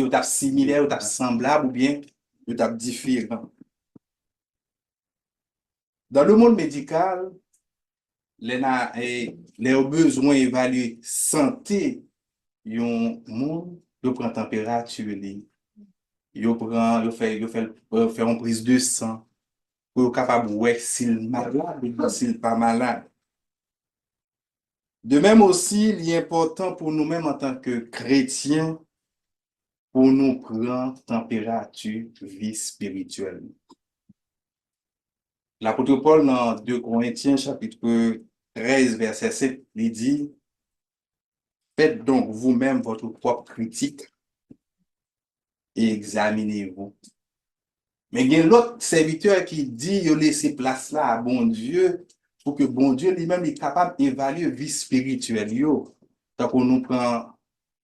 vous êtes similaire, vous êtes semblable ou bien vous êtes différent. Dans le monde médical, les besoins évaluer santé, yon monde, yo prend température li, yo fait une prise de sang pour être capable ouais s'il malade ou s'il pas malade. De même aussi, il est important pour nous-mêmes en tant que chrétiens pour nous prendre température vie spirituelle. L'apôtre Paul dans 2 Corinthiens chapitre 13 verset 7, il dit: faites donc vous-même votre propre critique et examinez-vous. Mais il y a l'autre serviteur qui dit yo laisser place là à bon Dieu pour que bon Dieu lui-même est capable d'évaluer vie spirituelle yo. Tant qu'on nous prend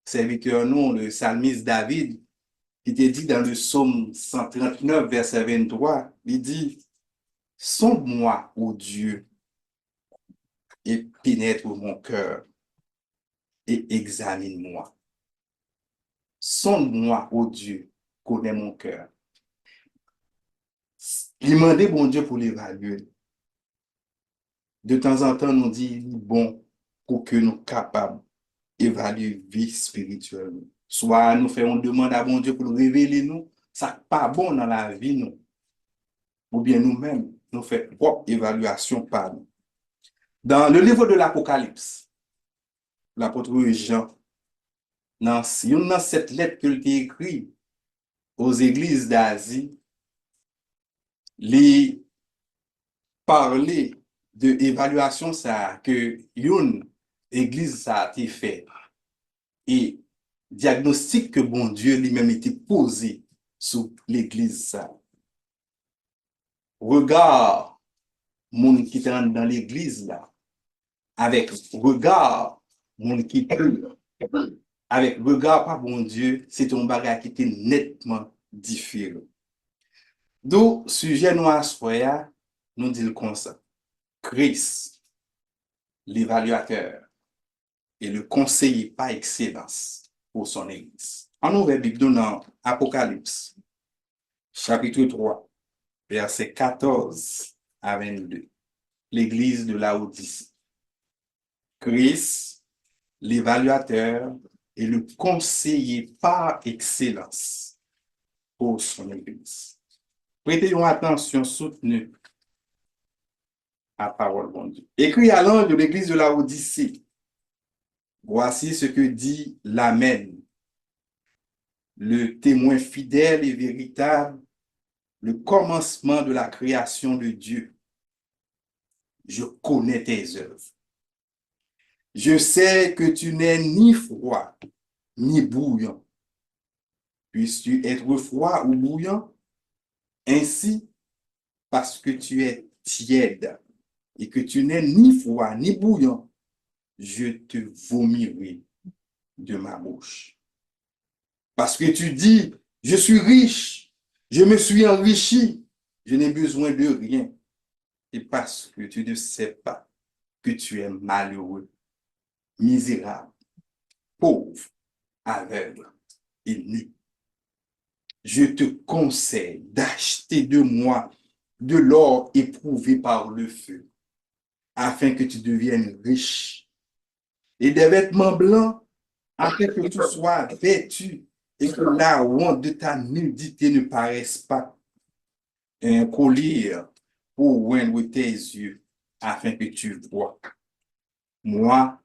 serviteur nous, le psalmiste David, qui te dit dans le psaume 139 verset 23, il dit: sonde-moi, ô Dieu, et pénètre mon cœur et examine-moi. Sonde-moi, ô Dieu, connais mon cœur. Il demandait bon Dieu pour l'évaluer. De temps en temps, nous dit bon pour que nous soyons capables d'évaluer vie spirituelle. Soit nous faisons une demande à bon Dieu pour nous révéler nous, ça n'est pas bon dans la vie, nous. Ou bien nous-mêmes, nous faisons propre évaluation par nous. Dans le livre de l'Apocalypse, l'apôtre Jean, dans cette lettre qu'il a écrite aux églises d'Asie, il parlait de l'évaluation que une église a été faite et diagnostic que bon Dieu lui-même était posé sur l'église. Regard moun qui rentre dans l'église là, avec regard moun qui avec regard par bon Dieu, c'est un bagage qui était nettement différent. D'où sujet nous à nous dit comme ça: Christ, l'évaluateur et le conseiller par excellence pour son église. En ouvre Bible dans Apocalypse, chapitre 3, verset 14 à 22. L'église de Laodicée. Christ, l'évaluateur et le conseiller par excellence pour son église. Prêtez attention soutenue à la parole de Dieu. Écrit à l'ange de l'église de Laodicée, voici ce que dit l'Amen, le témoin fidèle et véritable, le commencement de la création de Dieu. Je connais tes œuvres. Je sais que tu n'es ni froid, ni bouillant. Puisses-tu être froid ou bouillant? Ainsi, parce que tu es tiède et que tu n'es ni froid, ni bouillant, je te vomirai de ma bouche. Parce que tu dis, je suis riche, je me suis enrichi, je n'ai besoin de rien. Et parce que tu ne sais pas que tu es malheureux, misérable, pauvre, aveugle et nu. Je te conseille d'acheter de moi de l'or éprouvé par le feu, afin que tu deviennes riche, et des vêtements blancs, afin que tu sois vêtu, et que la honte de ta nudité ne paraisse pas. Un collier pour oindre tes yeux, afin que tu vois. Moi,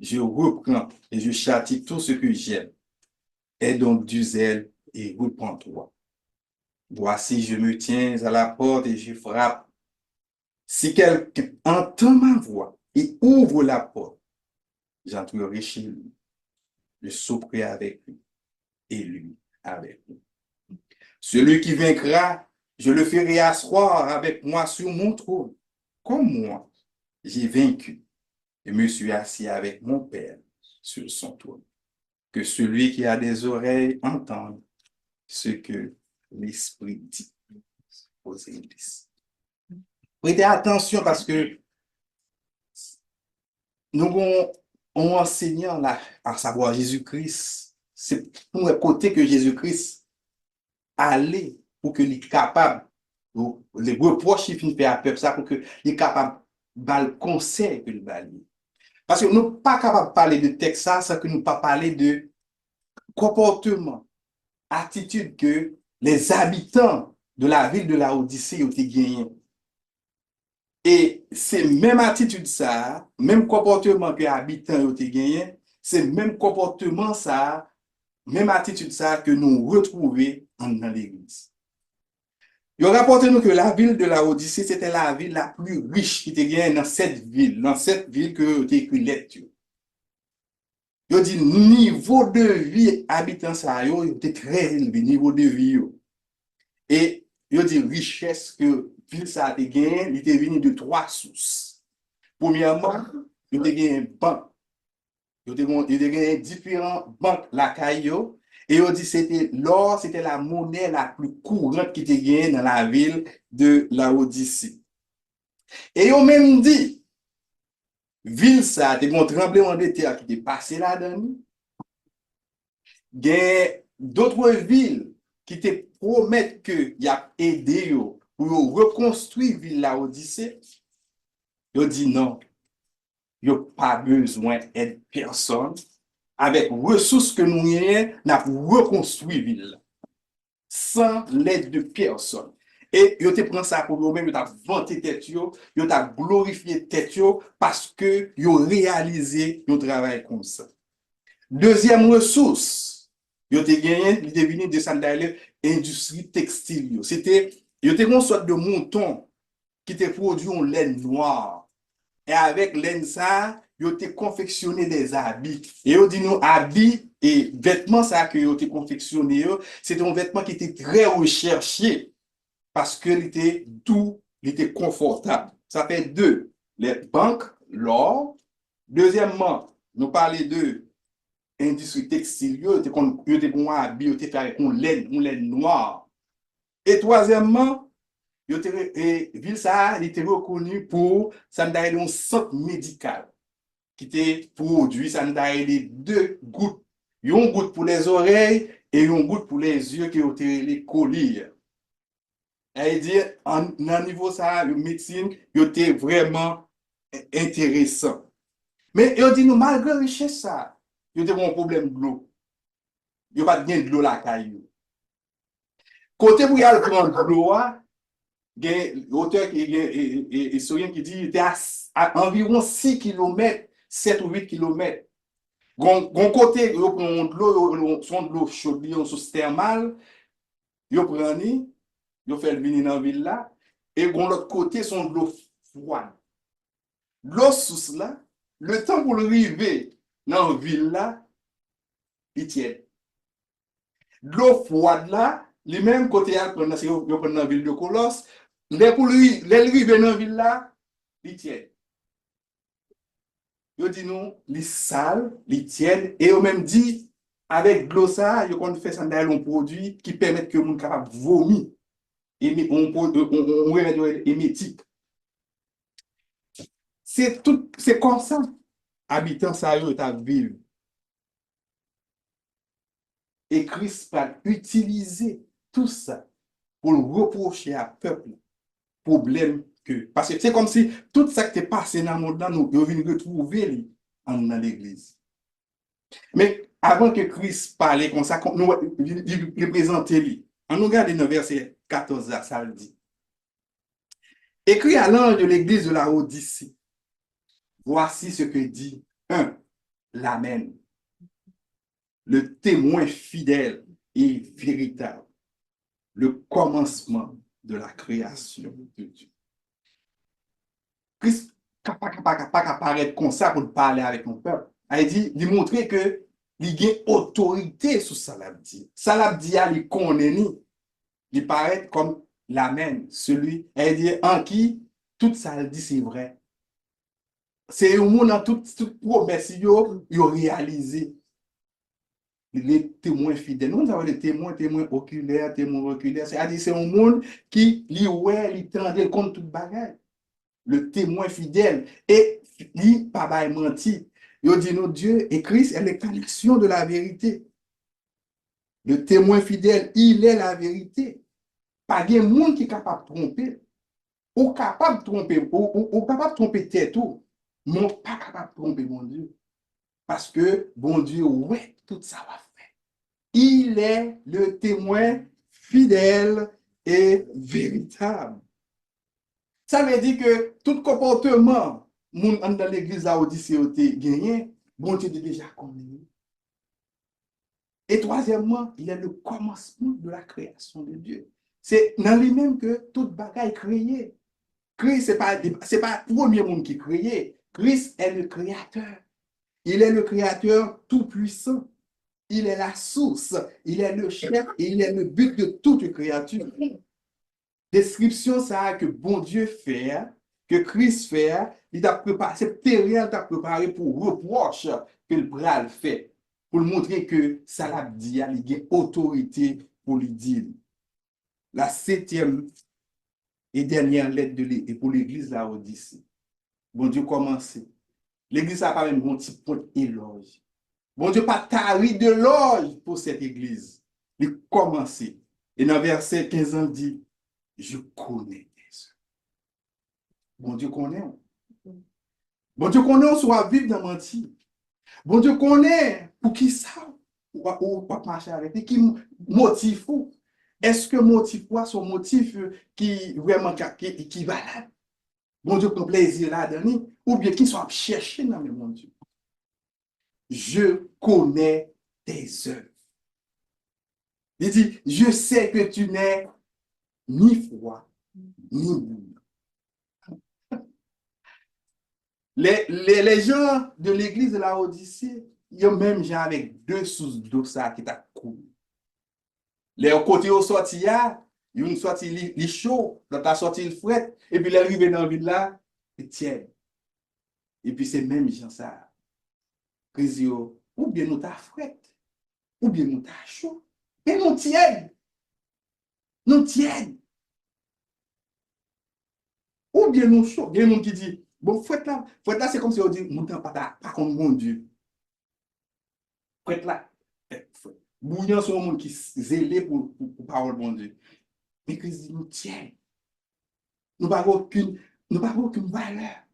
je reprends et je châtie tout ce que j'aime. Aie donc du zèle et repens-toi. Voici, je me tiens à la porte et je frappe. Si quelqu'un entend ma voix et ouvre la porte, j'entrerai chez lui. Je souperai avec lui et lui avec lui. Celui qui vaincra, je le ferai asseoir avec moi sur mon trône. Comme moi, j'ai vaincu et me suis assis avec mon Père sur son trône. Que celui qui a des oreilles entende ce que l'Esprit dit aux églises. Prêtez attention parce que nous avons un enseignant là, à savoir Jésus-Christ, c'est pour le côté que Jésus-Christ allait pour qu'il soit capable, les reproches qu'il fait à peuple ça, pour qu'il soit capable de le conseil que le balayer. Parce que nous ne sommes pas capables de parler de texte ça sans que nous ne pas parler de comportement, attitude que les habitants de la ville de la Odyssée ont gagné. Et c'est même attitude ça, même comportement que les habitants ont gagné, c'est même comportement ça, même attitude ça que nous retrouvons dans l'église. Il a rapporté nous que la ville de la Odyssée, c'était la ville la plus riche qui était gagnée dans cette ville que tu écrit lettre. Il dit niveau de vie habitant ça, il était très élevé, niveau de vie. Et il dit richesse que ville ça a gagné, il était venu de trois sources. Premièrement, il était gagné une banque. Il était gagné différentes banques la caillou. Et il dit c'était l'or, c'était la monnaie la plus courante qui était gagnée dans la ville de la Odyssée. Et il même dit, ville ça, c'était un tremblement de terre qui était passé là-dedans. Il y a d'autres villes qui te promettent que y a aidé pour reconstruire la ville la Odyssée. Ils dit non, il n'y a pas besoin d'aide personne. Avec ressources que nous avons, nous avons reconstruit la ville sans l'aide de personne. Et ils te prennent ça pour eux-mêmes, ils ont vanté tête, ils ont glorifié tête parce que ils ont réalisé un travail comme ça. Deuxième ressource, ils ont gagné, ils ont venu de l'industrie textile. C'était, ils ont une sorte de mouton qui te produit en laine noire. Et avec laine ça, ils ont confectionné des habits. Et ils dit nous habits et vêtements ça que ils ont confectionné, c'était un vêtement qui était très recherché parce que il était doux, il était confortable. Ça fait deux, les banques, l'or. Deuxièmement, nous parlons de industrie textile, yo te bon habit, yo te fait avec une laine noire. Et troisièmement, ville ça, il était reconnu pour ça un centre médical qui était produit ça deux gouttes. Une goutte pour les oreilles et une goutte pour les yeux qui ont été les colliers. Et dit en niveau ça, la médecine, il était vraiment intéressant. Mais il dit nous malgré richesse ça, il y a un problème de l'eau. Il n'y a pas de l'eau la caillou. Côté pour y aller prendre de l'eau, il y a l'auteur qui est historien qui dit qu'il était à environ 6 km, 7 ou 8 km. Gon côté, il prend de l'eau, son de l'eau chaude, une source thermale, il prend, il fait venir dans la ville là, et gon l'autre côté, son de l'eau froide. L'eau source là, le temps pour arriver dans la ville là, il tient. L'eau froide là, les mêmes côté à prendre dans la ville de Colosse, les pour lui, les arriver dans la ville là, ils tiennent. Ils disent nous, les sales, ils tiennent, et eux même dit, avec de l'eau ça, ils fait ça dans un produit qui permet que le monde capable vomir. Et on remède émétique. C'est tout, c'est comme ça. Habitants ça, ils ont vivre. Et Christ va utiliser tout ça pour le reprocher à peuple problème que. Parce que c'est comme si tout ça qui est passé dans le monde, là, nous devons retrouver dans l'église. Mais avant que Christ parle comme ça, nous le présenter, on nous regarde dans le verset 14, ça le dit. Écrit à l'ange de l'église de la Odyssée, voici ce que dit l'Amen, le témoin fidèle et véritable, le commencement de la création de Dieu. Christ pas apparaître comme ça pour parler avec mon peuple. Il dit, il montrer que il a autorité sur ça l'a dit. Ça l'a dit, il connaît, il paraît comme l'Amen, celui, il dit, en qui tout ça le dit, c'est vrai. C'est un monde dans toute promesse, il a réalisé. Les témoins fidèles. Nous avons des témoins oculaires, témoins oculaires. C'est-à-dire, c'est un monde qui, il tendait comme toute bagaille. Le témoin fidèle. Et il pas menti. Il dit, nous, Dieu et Christ est l'incarnation de la vérité. Le témoin fidèle, il est la vérité. Pas de monde qui est capable de tromper. Ou capable de tromper, ou capable de tromper tête tout, mais pas capable de tromper mon Dieu. Parce que bon Dieu, ouais, tout ça va faire. Il est le témoin fidèle et véritable. Ça veut dire que tout comportement, moun dans l'église là, Odyssée, gagné, bon Dieu déjà connu. Et troisièmement, il est le commencement de la création de Dieu. C'est dans lui-même que toute bagaille est créée. Christ, ce n'est pas le premier monde qui est créé. Christ est le créateur. Il est le créateur tout-puissant. Il est la source. Il est le chef et il est le but de toute créature. Description, ça que bon Dieu fait, que Christ fait, il t'a préparé, c'est terrible, t'a préparé pour reproche que le bras le fait, pour montrer que ça l'a dit, il a autorité pour lui dire. La septième et dernière lettre pour l'église là Odyssée. Bon Dieu commence. L'église n'a pas même un petit point d'éloge. Bon Dieu pas tari de loge pour cette église. Il commence. Et dans verset 15, on dit, je connais tes œuvres. Bon Dieu connaît. Bon Dieu connaît, on soit vivre dans mentir. Bon Dieu connaît pour qui ça ou pas marcher avec lui, qui motive. Est-ce que motif son motif qui vraiment qui valable? Bon Dieu prend plaisir là-dedans, ou bien qui sont chercher dans le mon Dieu. Je connais tes œuvres. Il dit, je sais que tu n'es ni froid, ni bouillant. Les gens de l'église de la Odyssée, ils ont même gens avec deux sous d'eau ça qui t'a coulé. Les côtés au sorti, ils ont sorti les chaud, dans ta sortie le fret, et puis les arrivés dans la ville là, ils tiennent. Et puis c'est même gens ça. Ou bien nous t'a fret, ou bien nous t'a chaud. Et nous tiennent. Nous tiennent. Ou bien nous chaud. Il y a des gens qui disent, bon, fret là, c'est comme si on dit, mon temps pas contre mon Dieu. Fret là. Bouillant sur un monde qui zélé pour parole de mon Dieu. Mais Christ dit, nous tiennent. Nous n'avons aucune valeur.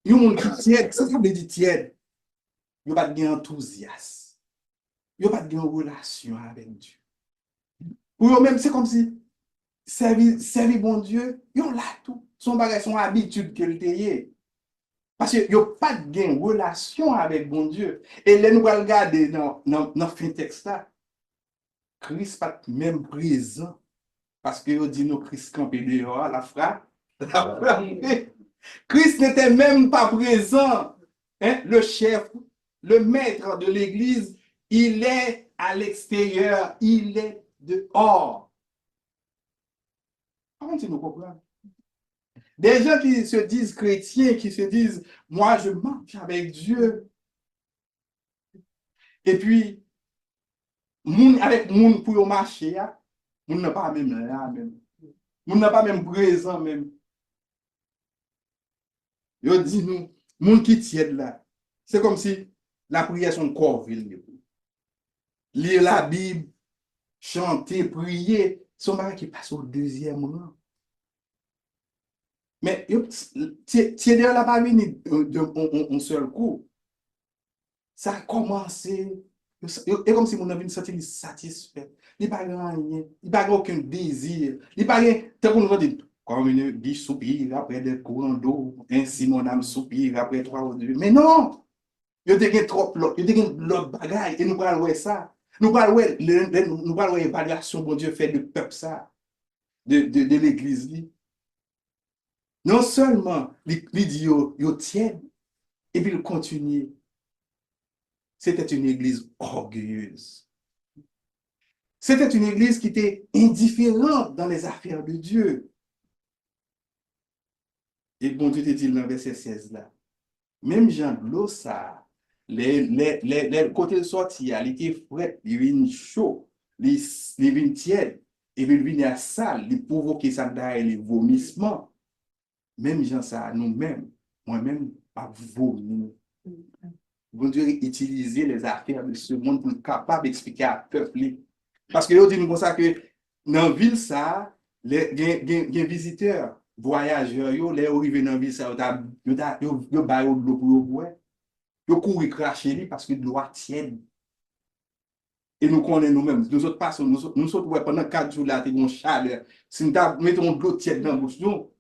Il y a un monde qui tienne, ça veut dire tienne. Il n'y a pas de enthousiasme. Il n'y a pas de relation avec Dieu. Pour eux-mêmes, c'est comme si servir bon Dieu, ils ont là tout. Son bagage, son habitude que le payer. Parce qu'il n'y a pas de relation avec bon Dieu. Et là, nous allons regarder dans le fin texte là. Christ n'est pas même présent. Parce que dit nous Christ campé dehors, la frappe. Christ n'était même pas présent. Hein? Le chef, le maître de l'église, il est à l'extérieur, il est dehors. Comment tu nous comprends? Des gens qui se disent chrétiens, qui se disent, moi je marche avec Dieu. Et puis, avec moun pour marcher, moun n'a pas même là, même. Moun n'a pas même présent, même. Yo dit nous, moun qui tiède là. C'est comme si la prière son corps ville. Lire la Bible, chanter, prier, son mari qui passe au deuxième rang. Mais tiède là pas venu d'un seul coup. Ça a commencé. Et comme si mon ami se sentit satisfait. Il n'y a pas rien, il n'y a aucun désir. Il n'y a pas rien. Tant qu'on dit, comme une biche soupire après des courants d'eau, ainsi mon âme soupire après 3 ou 2. Mais non! Il y a trop l'autre bagaille. Et nous parlons de ça. Nous parlons de l'évaluation que Dieu fait de peuple ça, de l'église. Non seulement, il dit, il tient, et puis il continue. C'était une église orgueilleuse. C'était une église qui était indifférente dans les affaires de Dieu. Et bon Dieu te dit dans le verset 16 là, même Jean de l'eau, ça, les côtés de sortie, il était frais, il vient chaud, il vient tiède, et il vient à sale, il provoque ça dans les vomissements. Même Jean ça, nous-mêmes, moi-même, pas vomir. bon Dieu utiliser les affaires de ce monde pour être capable d'expliquer à peuple. Parce que yo dit nous comme ça que dans la ville ça, les visiteurs, voyageurs, yo, les arrivés dans la ville ça, yo ba yo de l'eau pour yo boire. Yo courir cracher li parce que de l'eau tiède. Et nous connaissons nous-mêmes. Nous autres passons, nous autres, ouais, pendant 4 jours là, t'es une chaleur. Si nous mettons de l'eau tiède dans la bouche, nous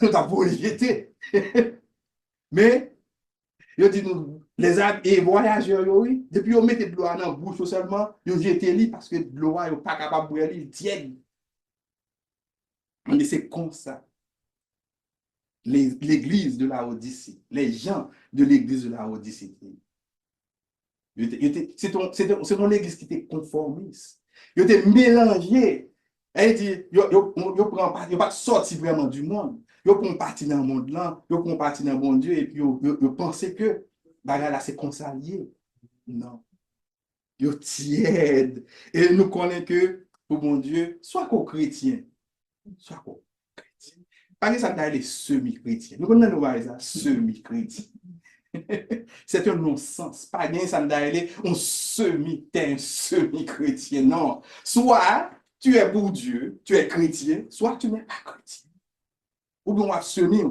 avons jeté. Mais, je dis nous, les et voyageurs, oui, depuis on mettait de l'eau dans la bouche seulement, ils jeté li parce que de l'eau, ils sont pas capable de boire, ils tiède. Mais c'est comme ça. L'église de la Odyssée, les gens de l'église de la Odyssée, c'est ton église qui était conformiste. Ils étaient mélangés. Elle dit, ils pas sorti vraiment du monde. Ils prennent partie dans le monde là, ils prennent partie dans le bon Dieu et puis ils pensaient que là c'est consacré. Non. Ils tièdent. Et nous connaissons que pour mon Dieu, soit qu'on chrétien, soit qu'on chrétien. Par exemple, ça les semi-chrétiens. Nous connaissons ça, semi-chrétien. C'est un non-sens. Pas bien ça d'aller on t'es un semi-chrétien. Non. Soit tu es pour Dieu, tu es chrétien, soit tu n'es pas chrétien. Ou bien on va semi.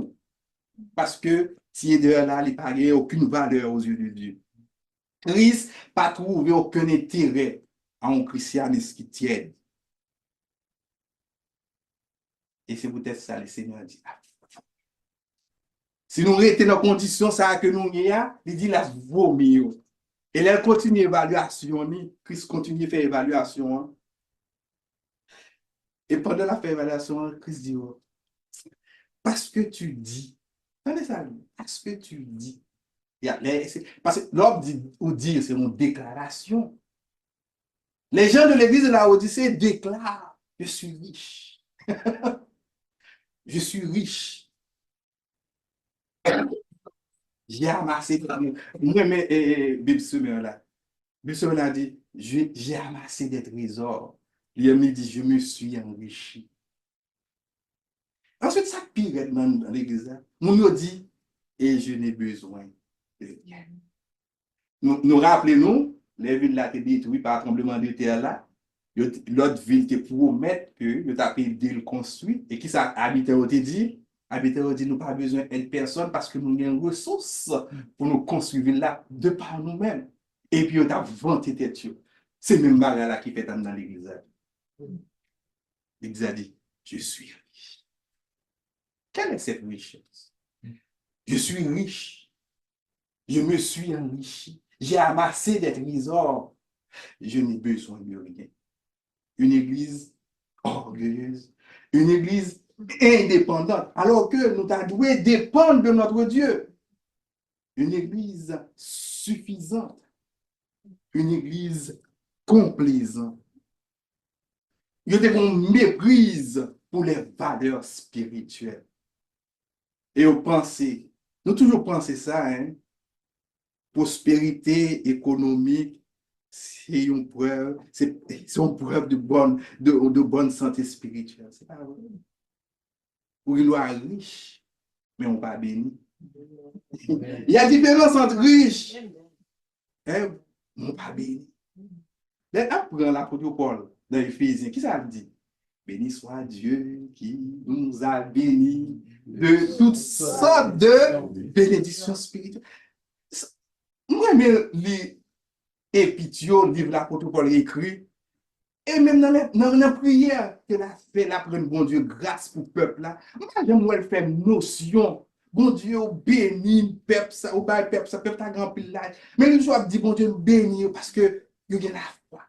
Parce que si est de là, il n'a aucune valeur aux yeux de Dieu. Christ n'a trouvé aucun intérêt à un christianisme qui tienne. Et c'est peut-être ça, le Seigneur dit. Si nous étions dans la condition ça que nous avons, il dit la vomir. Et là, elle continue l'évaluation. Christ continue à faire l'évaluation. Et pendant la faire évaluation, Christ dit, oh, parce que tu dis, attendez ça, parce que tu dis. Parce que l'homme dit, ou dire, c'est une déclaration. Les gens de l'église de la Odyssée déclarent, je suis riche. Je suis riche. J'ai amassé, moi, mais Bible Semaine là. Bible Semaine a dit, j'ai amassé des trésors. Il me dit, je me suis enrichi. Ensuite, ça pire dans l'église. Mon dit, et je n'ai besoin de rien. Nous rappelons-nous, les villes là étaient détruites par un tremblement de terre là. L'autre ville te promet que tu as payé le construit. Et qui ça habiteur te dit? Habiteur dit, nous pas besoin de personne parce que nous avons une ressource pour nous construire là de par nous-mêmes. Et puis, on a vanté tête. C'est même bagarre là qui fait dans l'église. L'église a dit, je suis riche. Quelle est cette richesse? Je suis riche. Je me suis enrichi. J'ai amassé des trésors. Je n'ai besoin de rien. Une église orgueilleuse. Une église indépendante. Alors que nous devons dépendre de notre Dieu. Une église suffisante. Une église complaisante. Il y a une méprise pour les valeurs spirituelles. Et on pense, nous toujours pensons ça, hein? Prospérité économique, c'est une preuve, de bonne santé spirituelle. C'est pas vrai. Ou il est riche, mais on pas béni. Il y a différence entre riche et on pas béni. Après l'apôtre Paul dans Éphésiens, qui ça dit? Béni soit Dieu qui nous a bénis de toutes sortes de bénédictions spirituelles. Moi, je lis Épitio, livre l'apôtre Paul écrit, et même dans la prière que la fait là pour un bon Dieu grâce pour le peuple là, moi j'aime faire notion. Bon Dieu béni peuple ça, ou pas peuple ça, peuple a grand pile là. Mais le jour dit bon Dieu béni parce que il y a la foi.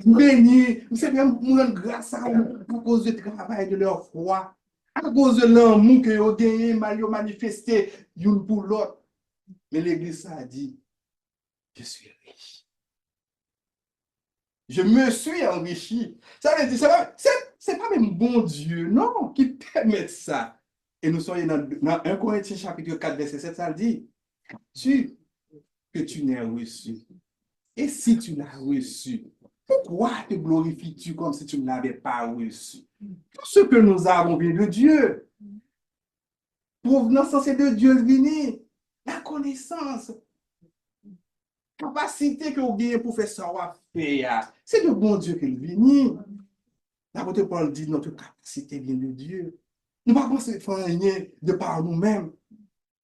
Béni, c'est bien pour rendre grâce à eux à cause du travail de leur foi, à cause de l'amour que ont gagné, mal manifesté l'une pour l'autre. Mais l'église a dit, je suis riche. Je me suis enrichi. Ça veut dire, c'est pas même bon Dieu, non, qui permet ça. Et nous sommes dans 1 Corinthiens chapitre 4, verset 7, ça dit, que tu n'es reçu. Et si tu l'as reçu, pourquoi te glorifies-tu comme si tu ne l'avais pas reçu? Tout ce que nous avons vient de Dieu. Provenance, c'est de Dieu venu. La connaissance. capacité que vous avez pour faire ça, c'est de bon Dieu qu'il vient. L'apôtre Paul dit notre capacité vient de Dieu. Nous ne pouvons pas faire rien de par nous-mêmes.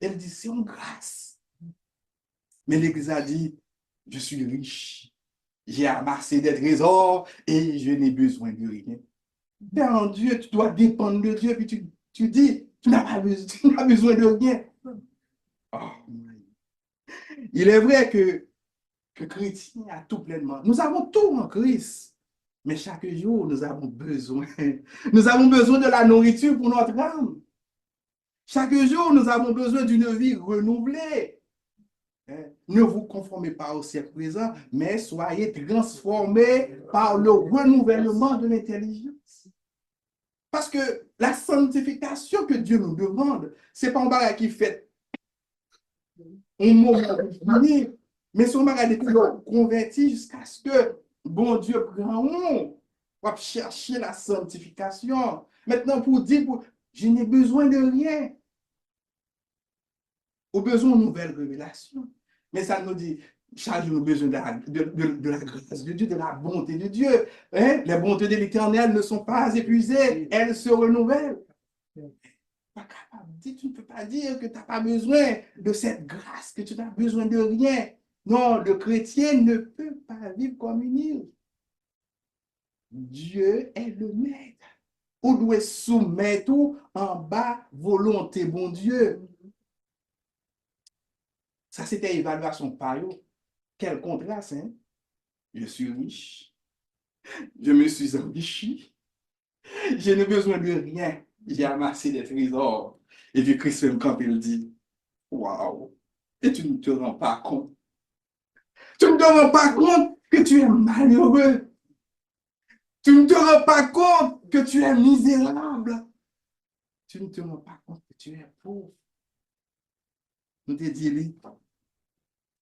Elle dit c'est une grâce. Mais l'Église a dit je suis riche. J'ai amassé des trésors et je n'ai besoin de rien. Mais en Dieu, tu dois dépendre de Dieu. Puis tu dis, tu n'as besoin de rien. Oh, il est vrai que chrétien a tout pleinement. Nous avons tout en Christ. Mais chaque jour, nous avons besoin. Nous avons besoin de la nourriture pour notre âme. Chaque jour, nous avons besoin d'une vie renouvelée. Ne vous conformez pas au siècle présent, mais soyez transformés par le renouvellement de l'intelligence. Parce que la sanctification que Dieu nous demande, ce n'est pas un bagage qui fait un moment donné, mais c'est un bagage qui est converti jusqu'à ce que bon Dieu prenne pour chercher la sanctification. Maintenant, pour dire, je n'ai besoin de rien. Au besoin de nouvelles révélations. Mais ça nous dit, chaque jour, nous avons besoin de la grâce de Dieu, de la bonté de Dieu. Hein? Les bontés de l'Éternel ne sont pas épuisées, elles se renouvellent. Tu ne peux pas dire que tu n'as pas besoin de cette grâce, que tu n'as besoin de rien. Non, le chrétien ne peut pas vivre comme une île. Dieu est le maître. On doit soumettre tout en bas volonté, bon Dieu. Ça, c'était évaluation par eux. Quel contraste, hein? Je suis riche. Je me suis enrichi. Je n'ai besoin de rien. J'ai amassé des trésors. Et puis Christ même quand il dit, waouh, et tu ne te rends pas compte. Tu ne te rends pas compte que tu es malheureux. Tu ne te rends pas compte que tu es misérable. Tu ne te rends pas compte que tu es pauvre. Nous te disons,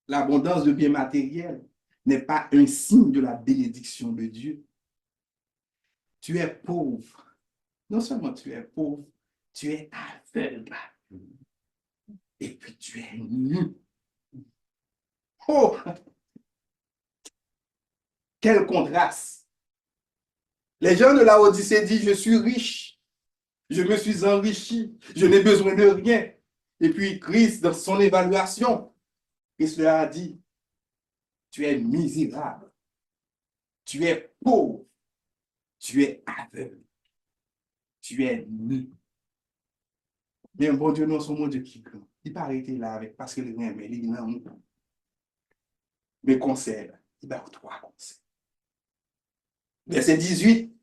l'abondance de biens matériels n'est pas un signe de la bénédiction de Dieu. Tu es pauvre. Non seulement tu es pauvre, tu es aveugle. Et puis tu es nu. Oh! Quel contraste! Les gens de la Odyssée disent, je suis riche, je me suis enrichi, je n'ai besoin de rien. Et puis Christ, dans son évaluation, Christ leur a dit, tu es misérable, tu es pauvre, tu es aveugle, tu es nu. Mais un bon Dieu, non, son mon Dieu qui grand. Il n'a pas arrêté là avec, parce que le rien, mais il n'a pas. Mais conseil, il a trois conseils. Verset 18,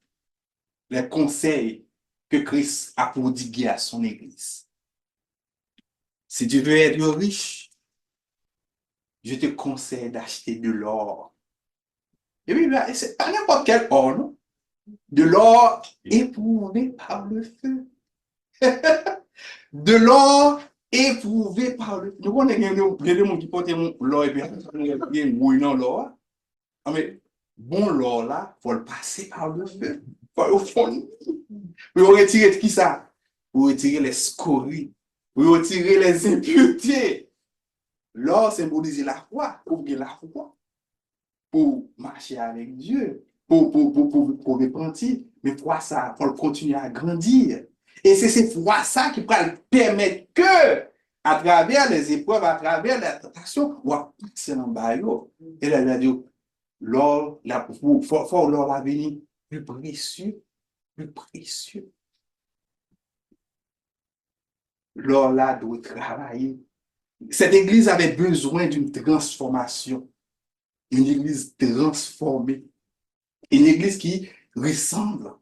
les conseils que Christ a prodigués à son Église. Si tu veux être riche, je te conseille d'acheter de l'or. Et oui, c'est pas n'importe quel or, non? De l'or éprouvé par le feu. De l'or éprouvé par le feu. Nous connaissons des gens qui portent l'or et puis ils ont dans l'or. Mais bon, l'or là, il faut le passer par le feu. Il faut au fond. Pour retirer qui ça? Pour retirer les scories. Pour retirer les impuretés. L'or symbolise la foi. Pour la foi. Pour marcher avec Dieu. Pour repentir. Mais foi ça, pour continuer à grandir. Et c'est cette foi ça qui va permettre que, à travers les épreuves, à travers la tentation, on va passer dans le baillot. Et là, il a dit, l'or, fort l'or va venir plus précieux, plus précieux. L'or là doit travailler. Cette église avait besoin d'une transformation. Une église transformée. Une église qui ressemble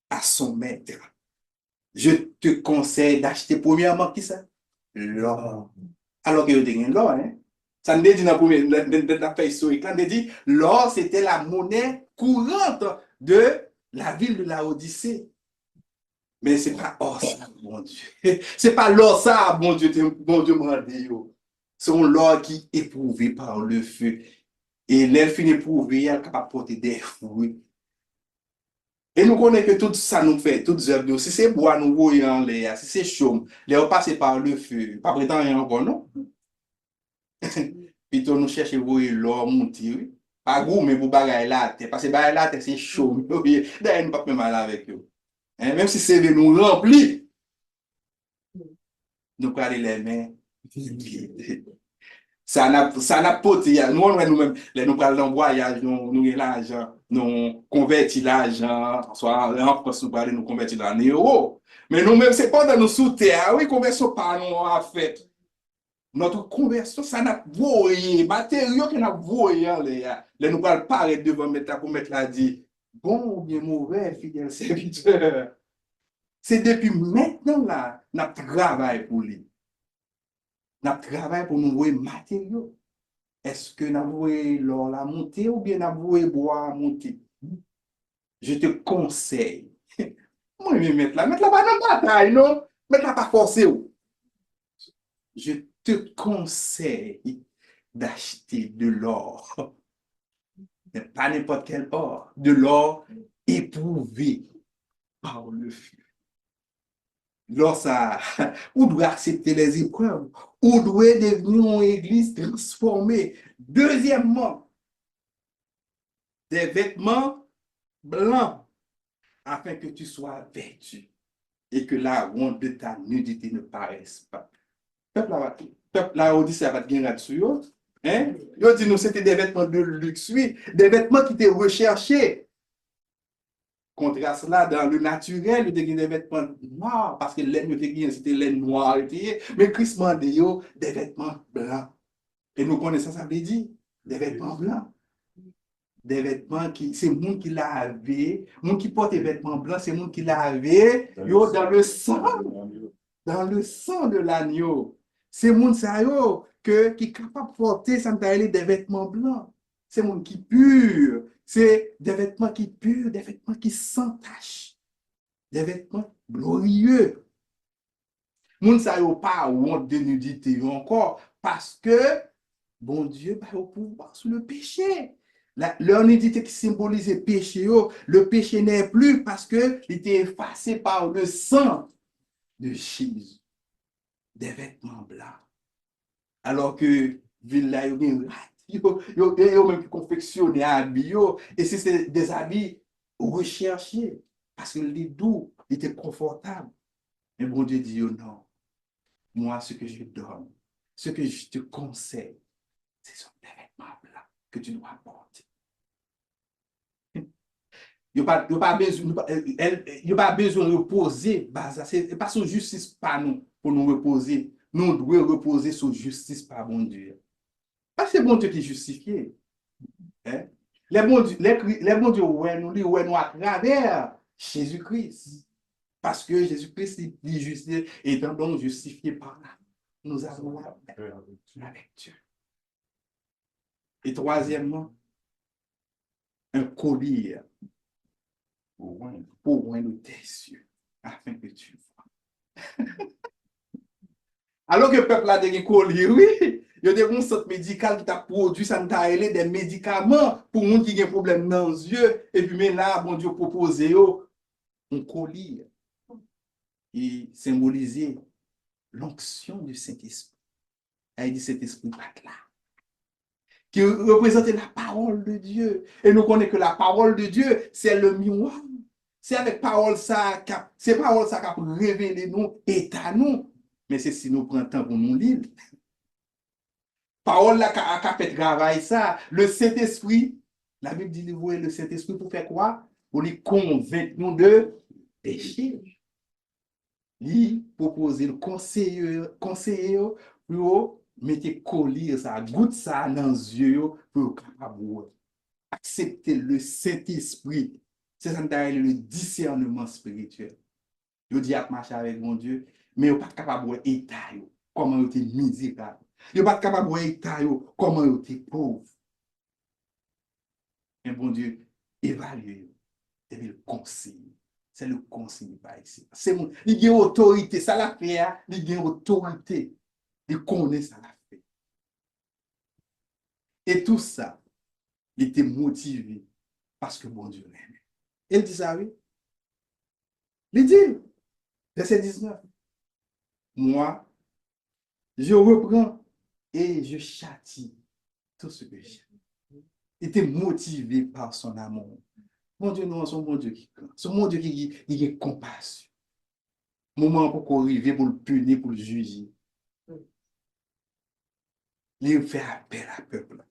à son maître. Je te conseille d'acheter premièrement qui ça? L'or. Alors que vous avez l'or, hein? Ça ne dit dans la paix historique. On dit l'or, c'était la monnaie courante de la ville de la Odyssée. Mais ce n'est pas or ça, mon Dieu. Ce n'est pas l'or ça, mon Dieu m'a dit. C'est l'or qui est éprouvé par le feu. Et l'air finit éprouvé, elle est capable de porter des fruits. Et nous connaissons que tout ça nous fait, toutes les œuvres, si c'est bois, nous voyons en l'air, si c'est chaud, les passé par le feu, pas prétendre rien encore, non? Plutôt nous chercher voir l'or monter, oui. Pas gros, mais pour bagaille là, parce que bagaille là, c'est chaud. D'ailleurs, nous pas plus mal avec eux. Hein, même si c'est nous rempli, nous prenons les mains vides. Ça n'a pas été, nous-mêmes, nous prenons dans voyage, nous avons l'argent, nous convertis l'argent, soit en France, nous parlons, nous convertis en euros. Mais nous-mêmes, c'est pas dans nos sous-terres, oui, conversion par nous a fait. Notre conversion, ça n'a voyé, matériaux qu'on a voyé, les nous parlons pas devant mettre pour mettre là, dit, bon ou bien mauvais, fidèle serviteur. C'est depuis maintenant là, nous travaillons pour lui. Nous travaillons pour nous voir matériaux. Est-ce que nous voyons l'or la monter ou bien nous voyons bois monter? Je te conseille. Moi, je vais mettre là pas dans la bataille, non? Mettre là pas forcé. Je te conseille d'acheter de l'or. Pas n'importe quel or. De l'or éprouvé par le feu. L'or, ça, on doit accepter les épreuves. On doit devenir une église transformée. Deuxièmement, des vêtements blancs afin que tu sois vêtu et que la honte de ta nudité ne paraisse pas. Peuple là, on dit ça va te gagner là-dessus. Hein? Yo dit nous c'était des vêtements de luxe, oui, des vêtements qui étaient recherchés. Contraste là, dans le naturel, il y a des vêtements noirs, parce que l'aine, c'était l'aine noire, mais Christ m'a dit des vêtements blancs. Et nous connaissons ça, veut dire des vêtements blancs. Des vêtements qui, c'est le monde qui l'a lavé, le monde qui porte des vêtements blancs, c'est le monde qui l'a lavé, dans le sang de l'agneau. C'est le monde qui est capable de porter des vêtements blancs. C'est le monde qui pur. C'est des vêtements qui purs, des vêtements qui s'entachent, des vêtements glorieux. Les gens n'ont pas honte de nudité encore parce que bon Dieu a au pouvoir sur le péché. Leur nudité qui symbolise le péché, le péché n'est plus parce qu'il était effacé par le sang de Jésus. Des vêtements blancs. Alors que Villa, ils ont même confectionné un habit, et c'est des habits recherchés parce que les doux étaient confortables. Mais bon Dieu dit non, moi ce que je donne, ce que je te conseille, ce sont des vêtements blancs que tu dois porter. Il n'y a pas besoin de reposer, c'est pas sur justice par nous pour nous reposer. Nous devons reposer sur justice par bon Dieu. Parce que c'est bon Dieu qui est justifié. Hein? Les bons dieux, ouais, nous à travers Jésus-Christ. Parce que Jésus-Christ est justifié, étant donc justifié par là. Nous avons la paix avec Dieu. Et troisièmement, un collier pour oindre tes yeux, afin que tu vois. Alors que le peuple a des colliers, oui, il y a des centres médicaux qui t'a produit, ça t'a aidé des médicaments pour les gens qui ont des problèmes dans les yeux. Et puis, mais là, bon Dieu propose un collier et symboliser l'onction du Saint-Esprit. Il dit Saint-Esprit pas là. Qui représente la parole de Dieu. Et nous connaissons que la parole de Dieu, c'est le miroir. C'est avec parole ça, c'est parole ça qui a révélé nous et à nous. Mais c'est si nous prenons le temps pour nous lire. Parole là qui a fait travail ça. Le Saint-Esprit, la Bible dit le Saint-Esprit pour faire quoi? Pour lui convaincre nous de péché. Lui proposer le conseiller pour mettre collier ça, goutte ça dans les yeux pour capable accepter le Saint-Esprit. C'est ça le discernement spirituel. Je dis à marcher avec mon Dieu, mais vous pas capable de état comment vous êtes misérable. Vous pas capable de état comment vous êtes pauvre. Mais bon Dieu, évaluez et le conseil. C'est le conseil par ici. C'est mon, il y a autorité, ça l'a fait, il y a autorité. Il connaît ça l'a fait. Et tout ça, il était motivé parce que bon Dieu l'aimait. Il dit ça, oui. Il dit, verset 19, moi, je reprends et je châtie tout ce que j'aime. Était motivé par son amour. Mon Dieu, nous sommes mon Dieu qui est compassion. Moment pour qu'on arrive pour le punir, pour le juger. Il fait appel à peuple.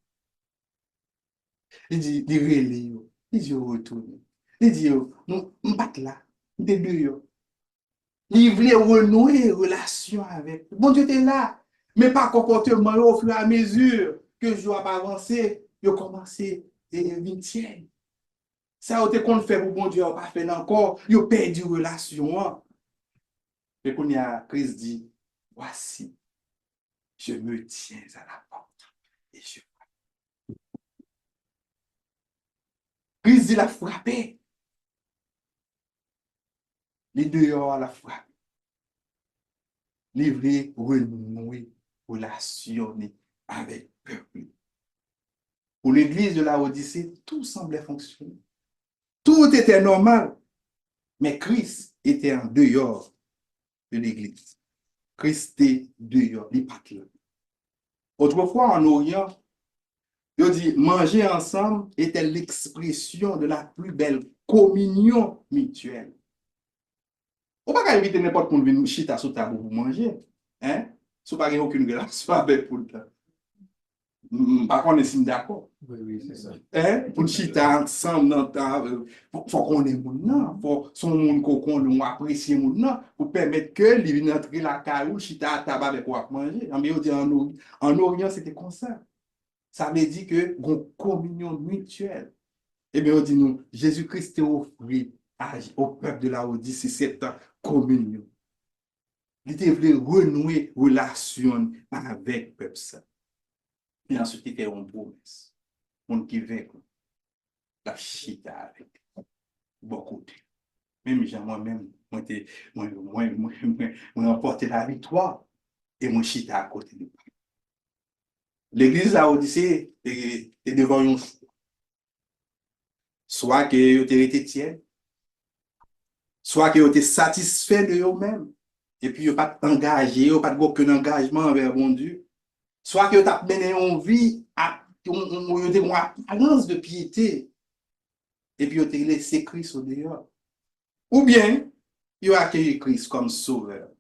Il dit, il relève. Il dit, retourne. Il dit, nous, nous battons là. Des deux. Il voulait renouer relation avec. Bon Dieu était là. Mais par comportement, au fur et à mesure que je dois avancer, il a commencé à venir. Ça a été qu'on fait pour bon Dieu, pas fait encore. Il a perdu relation. Et quand il y a Christ dit, voici, je me tiens à la porte. Et je... Christ dit, la frappé. Les dehors la frappe. Livrer, renouer, relationner avec le peuple. Pour l'église de la Odyssée, tout semblait fonctionner. Tout était normal. Mais Christ était en dehors de l'église. Christ était dehors, il n'est pas là. Autrefois, en Orient, il dit manger ensemble était l'expression de la plus belle communion mutuelle. On ne peut pas inviter n'importe qui venir chita sur table pour manger. Hein? Si vous n'avez aucune relation avec pour le temps. Par contre, on est d'accord. Oui, c'est ça. Hein? Pour chita ensemble, il faut qu'on ait moun nan. Faut son moun qu'on nous apprécie moun nan pour permettre que les viennent entrer la caillou, chita à table avec quoi manger. Mais on dit en Orient, c'était comme ça. Ça veut dire que une communion mutuelle. Eh bien, on dit nous, Jésus-Christ est offert au peuple de la Odyssée cette communion. Il était voulu renouer relation avec le peuple. Et ensuite, il fait une promesse. On qui vient la chita avec beaucoup de. Même moi-même, moi emporté la victoire et mon chita à côté de moi. L'église de la Odyssée est devant un choix. Soit que vous été tiède, soit que vous êtes satisfait de vous-même, et puis vous pas engagé, vous pas aucun engagement envers mon Dieu. Soit que vous avez mené une vie, vous avez une apparence de piété, et puis vous avez laissé Christ au dehors. Ou bien, vous avez accueilli Christ comme sauveur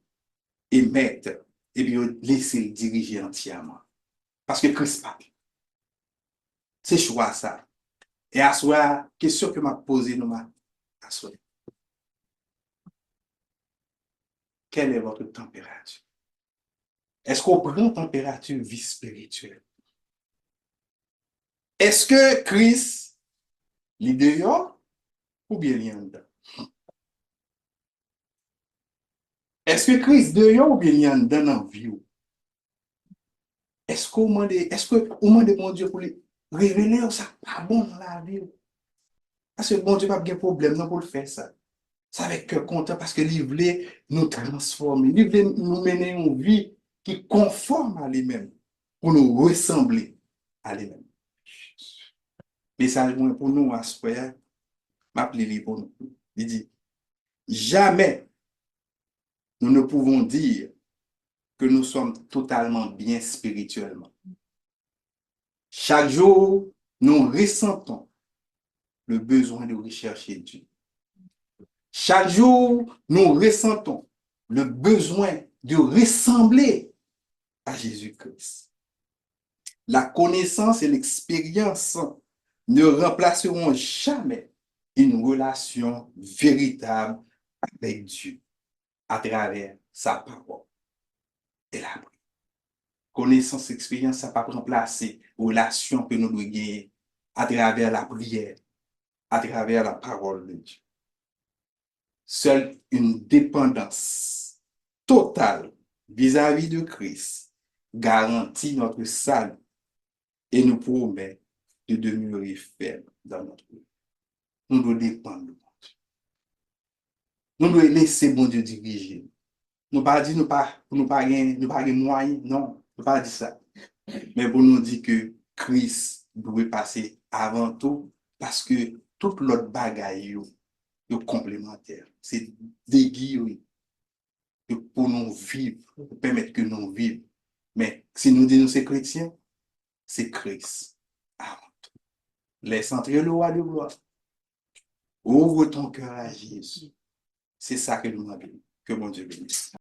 et maître, et puis vous avez laissé le diriger entièrement. Parce que Christ parle. C'est choix ça. Et à soi, question que m'a posée, nous m'a à soi. Quelle est votre température? Est-ce qu'on prend température vie spirituelle? Est-ce que Christ, il est dehors ou bien il est en dedans? Est-ce que Christ est dehors ou bien il est en dedans dans la vie? Est-ce qu'au moment de mon Dieu pour lui révéler ça pas bon dans la vie? Parce que bon Dieu n'a pas de problème non pour le faire ça. Ça avec cœur content parce que il voulait nous transformer, il voulait nous mener une vie qui est conforme à lui-même, pour nous ressembler à lui-même. Message pour nous, à ce point, m'appeler pour nous. Il dit, jamais nous ne pouvons dire que nous sommes totalement bien spirituellement. Chaque jour, nous ressentons le besoin de rechercher Dieu. Chaque jour, nous ressentons le besoin de ressembler à Jésus-Christ. La connaissance et l'expérience ne remplaceront jamais une relation véritable avec Dieu à travers sa parole et la prière. Connaissance, expérience, ça ne peut pas remplacer la relation que nous devons gagner à travers la prière, à travers la parole de Dieu. Seule une dépendance totale vis-à-vis de Christ garantit notre salut et nous promet de demeurer ferme dans notre vie. Nous devons dépendre de Dieu. Nous devons laisser bon Dieu diriger. Nous ne pas dire nous pas moyens, non, nous pas dire ça. Mais pour nous dire que Christ doit passer avant tout parce que toute l'autre bagaille est complémentaire. C'est des guillemets pour nous vivre, pour permettre que nous vivions. Mais si nous disons que nous sommes chrétiens, c'est Christ. Avant tout. Laisse entrer le roi de gloire. Ouvre ton cœur à Jésus. C'est ça que nous demandons. Que mon Dieu bénisse.